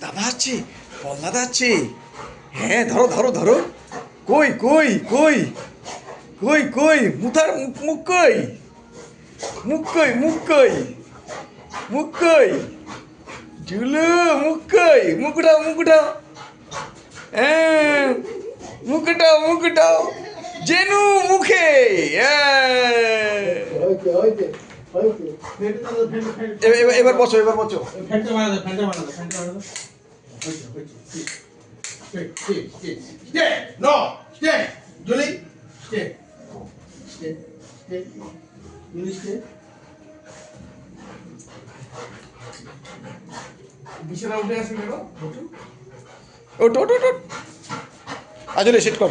দাদা আছে, দাদা আছে। হ্যাঁ, ধরো ধরো ধরো। কই কই কই কই কই মুথার মুখ, মুখ কই, মুখ কই, মুখ কই, মুখ কই, জুলু মুখ কই, মুখ উঠাও, মুখ উঠাও। হ্যাঁ, মুখ উঠাও, মুখ উঠাও। জেনু মুখে। এবার বসো, এবার বসো। ফ্যানটা বানাতে ফ্যানটা বানাতে ফ্যানটা বানাতে stay no stay Julie stay stay stay Julie stay বিছানা উঠে আসে কেন ওট ওট ওট। আজলে সেট কর।